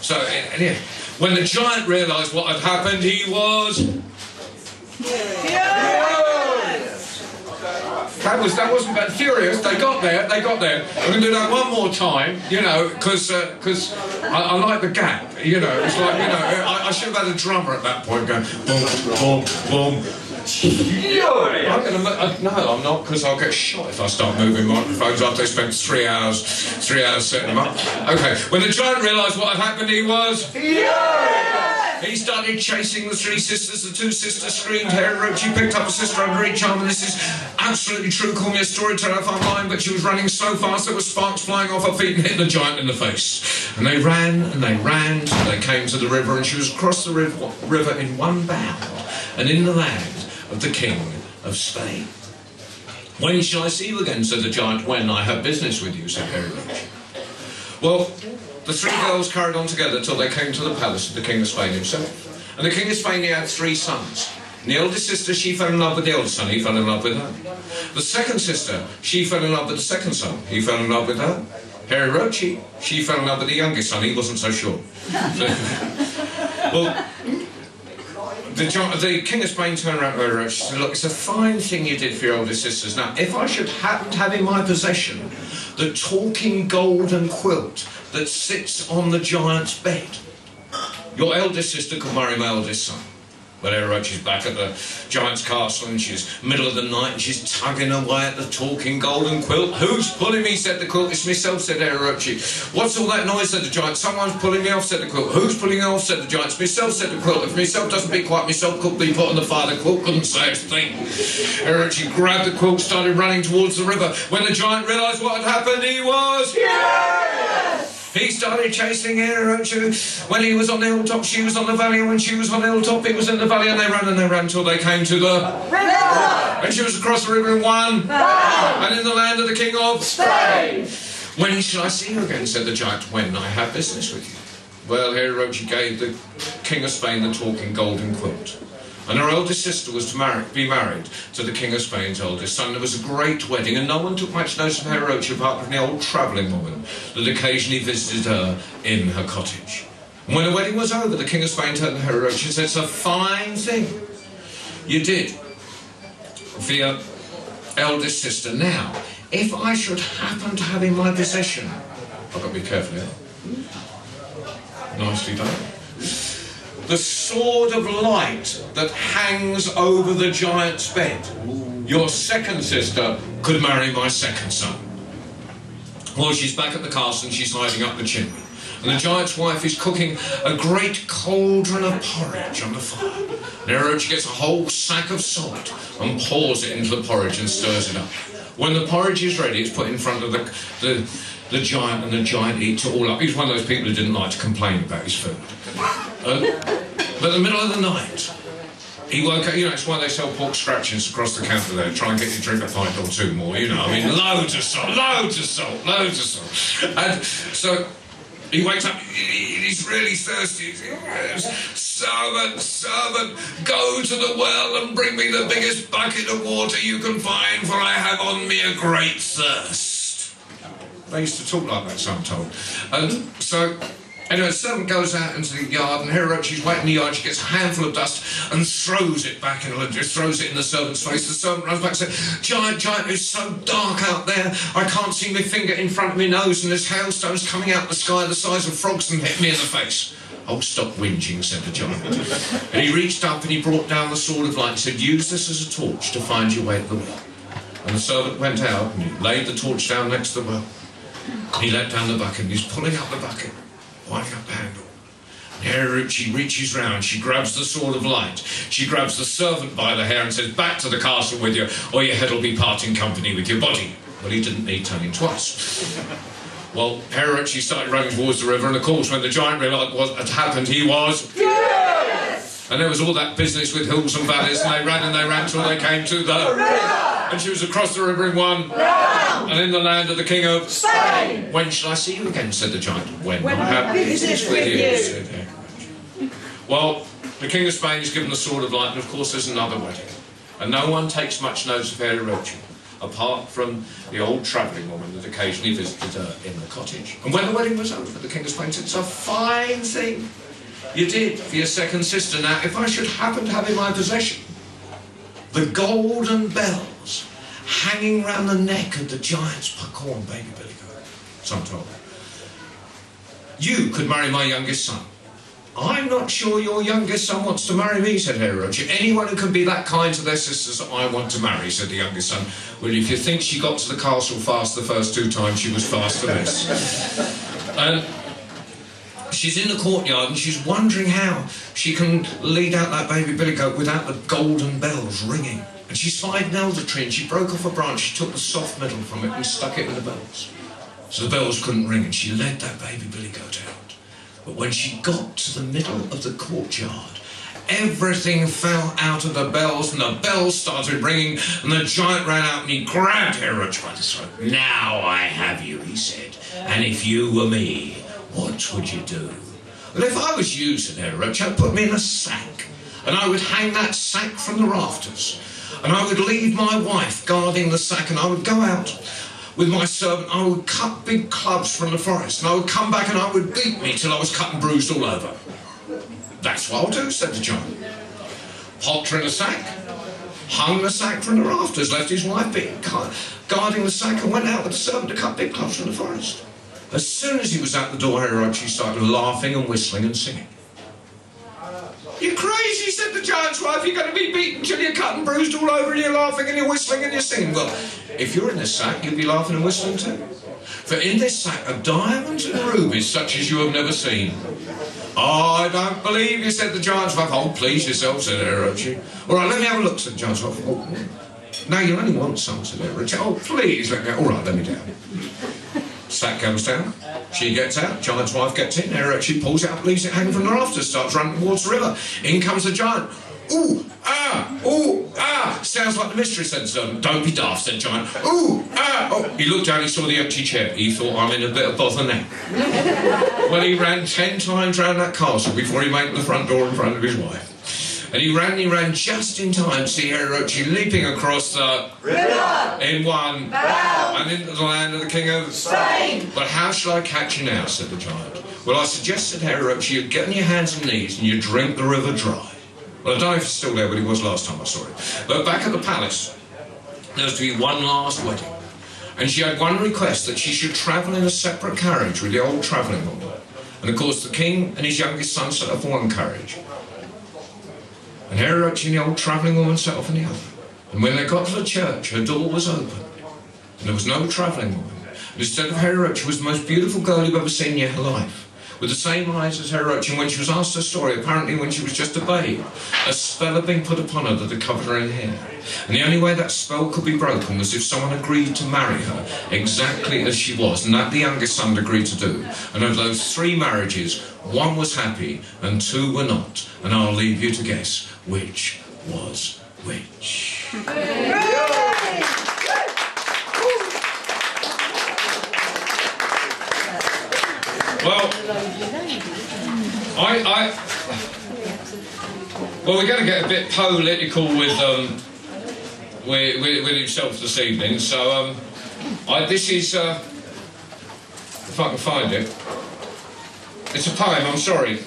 So, anyway, when the giant realised what had happened, he was... That wasn't bad. Furious. They got there. I'm going to do that one more time, you know, because I like the gap, you know. It's like, you know, I should have had a drummer at that point going boom, boom, boom. No, I'm not, because I'll get shot if I start moving microphones after they spent 3 hours setting them up. Okay, when the giant realised what had happened, he was... He started chasing the 3 sisters. The 2 sisters screamed. Harry Roche picked up a sister under each arm, and this is absolutely true. Call me a storyteller if I'm lying, but she was running so fast there were sparks flying off her feet and hitting the giant in the face. And they ran and they ran till they came to the river, and she was across the river in one bound and in the land of the King of Spain. When shall I see you again, said the giant. When I have business with you, said Harry Roche. Well, the 3 girls carried on together till they came to the palace of the King of Spain himself. And the King of Spain, he had 3 sons. And the eldest sister, she fell in love with the eldest son. He fell in love with her. The second sister, she fell in love with the second son. He fell in love with her. Harry Roche, she fell in love with the youngest son. He wasn't so sure. Well, the King of Spain turned around to Harry Roche and said, look, it's a fine thing you did for your eldest sisters. Now, if I should happen to have in my possession the talking golden quilt that sits on the giant's bed, your eldest sister could marry my eldest son. But Harry Roche is back at the giant's castle, and she's middle of the night, and she's tugging away at the talking golden quilt. Who's pulling me, said the quilt. It's myself, said Harry Roche. What's all that noise, said the giant. Someone's pulling me off, said the quilt. Who's pulling me off, said the giant. It's myself, said the quilt. If myself doesn't be quiet, myself could be put on the fire. The quilt couldn't say a thing. Harry Roche grabbed the quilt, started running towards the river. When the giant realised what had happened, he was... He started chasing Harry Roche. When he was on the hilltop, she was on the valley, and when she was on the hilltop, he was in the valley, and they ran till they came to the river. And she was across the river in one, and in the land of the King of Spain. When shall I see you again, said the giant. When I have business with you. Well, Harry Roche gave the King of Spain the talking golden quilt. And her eldest sister was to be married to the King of Spain's eldest son. There was a great wedding, and no one took much notice of Harry Roche apart from the old travelling woman that occasionally visited her in her cottage. And when the wedding was over, the King of Spain turned to Harry Roche and said, it's a fine thing you did for your eldest sister. Now, if I should happen to have in my possession... I've got to be careful here. Nicely done. The sword of light that hangs over the giant's bed. Your second sister could marry my second son. Well, she's back at the castle and she's hiding up the chimney. And the giant's wife is cooking a great cauldron of porridge on the fire. And Harry Roche gets a whole sack of salt and pours it into the porridge and stirs it up. When the porridge is ready, it's put in front of the giant, and the giant eats it all up. He's one of those people who didn't like to complain about his food. But in the middle of the night, he woke up. You know, it's why they sell pork scratchings across the counter there. Try and get you to drink a pint or 2 more, you know. I mean, loads of salt. And so he wakes up, he's really thirsty. Servant, go to the well and bring me the biggest bucket of water you can find, for I have on me a great thirst. They used to talk like that, so I'm told. And so... Anyway, the servant goes out into the yard, and Harry Roche is waiting in the yard. She gets a handful of dust and throws it back in the servant's face. The servant runs back and says, Giant, it's so dark out there. I can't see my finger in front of my nose, and there's hailstones coming out of the sky the size of frogs and hit me in the face. Oh, stop whinging, said the giant. And he reached up and he brought down the sword of light and said, use this as a torch to find your way to the well. And the servant went out and he laid the torch down next to the well. He let down the bucket and he's pulling up the bucket, winding up the handle. And Harry Roche reaches round, she grabs the sword of light, she grabs the servant by the hair and says, back to the castle with you, or your head will be parting company with your body. Well, he didn't need turning twice. Well, Harry Roche started running towards the river, and of course, when the giant realised what had happened, he was... Yes! And there was all that business with hills and valleys, and they ran till they came to the... river! And she was across the river in one... round! And in the land of the King of... Spain! When shall I see you again, said the giant. When I have business with you, said Harry Roche. Well, the King of Spain is given the sword of light, and of course there's another wedding. And no one takes much notice of Harry Roche. apart from the old travelling woman that occasionally visited her in the cottage. And when the wedding was over, the king explained, it's a fine thing you did for your second sister. Now, if I should happen to have in my possession the golden bells hanging round the neck of the giant's puckorn baby billy goat, so I'm told, you could marry my youngest son. I'm not sure your youngest son wants to marry me, said Heroche. Anyone who can be that kind to their sisters, I want to marry, said the youngest son. Well, if you think she got to the castle fast the first 2 times, she was fast for this. She's in the courtyard and she's wondering how she can lead out that baby billy goat without the golden bells ringing. And she spied an elder tree and she broke off a branch, she took the soft metal from it and stuck it in the bells. So the bells couldn't ring, and she led that baby billy goat out. But when she got to the middle of the courtyard, everything fell out of the bells, and the bells started ringing, and the giant ran out and he grabbed Heroche by the throat. Now I have you, he said, and if you were me, what would you do? Well, if I was you, said Heroche, I'd put me in a sack, and I would hang that sack from the rafters, and I would leave my wife guarding the sack, and I would go out with my servant. I would cut big clubs from the forest, and I would come back and I would beat me till I was cut and bruised all over. That's what I'll do, said the giant. Popped her in a sack, hung the sack from the rafters, left his wife guarding the sack, and went out with the servant to cut big clubs from the forest. As soon as he was out the door, Heroche started laughing and whistling and singing. You're crazy, said the giant's wife. You're going to be beaten till you're cut and bruised all over, and you're laughing and you're whistling and you're singing. Well, if you're in this sack, you'll be laughing and whistling too. For in this sack are diamonds and rubies such as you have never seen. Oh, I don't believe you, said the giant's wife. Oh, please yourself, said Heroche. All right, let me have a look, said the giant's wife. Oh, no, you only want some, said Heroche. Oh, please, let me. All right, let me down. Sack goes down, she gets out, giant's wife gets in, Heroche pulls it up, leaves it hanging from the rafters, starts running towards the river. In comes the giant. Ooh, ah, sounds like the mistress, said the servant. Don't be daft, said the giant. Ooh, ah, oh. He looked down, he saw the empty chair. He thought, I'm in a bit of bother now. Well, he ran 10 times round that castle before he made the front door in front of his wife. And he ran just in time to see Heroche leaping across the river in one bound and into the land of the king of Spain. But how shall I catch you now, said the giant. Well, I suggested, Heroche, you get on your hands and knees and you drink the river dry. Well, I don't know if he's still there, but he was last time I saw him. But back at the palace, there was to be one last wedding. And she had one request, that she should travel in a separate carriage with the old travelling woman. And of course the king and his youngest son set off in one carriage. And Heroche and the old travelling woman set off in the other. And when they got to the church, her door was open. And there was no travelling woman. And instead of Heroche was the most beautiful girl you've ever seen in your life, with the same eyes as Heroche. And when she was asked her story, apparently when she was just a babe, a spell had been put upon her that had covered her in hair. And the only way that spell could be broken was if someone agreed to marry her exactly as she was, and that the youngest son agreed to do. And of those 3 marriages, 1 was happy and 2 were not. And I'll leave you to guess which was which. Well, well, we're going to get a bit political with himself this evening. So, this is, if I can find it, it's a poem. I'm sorry.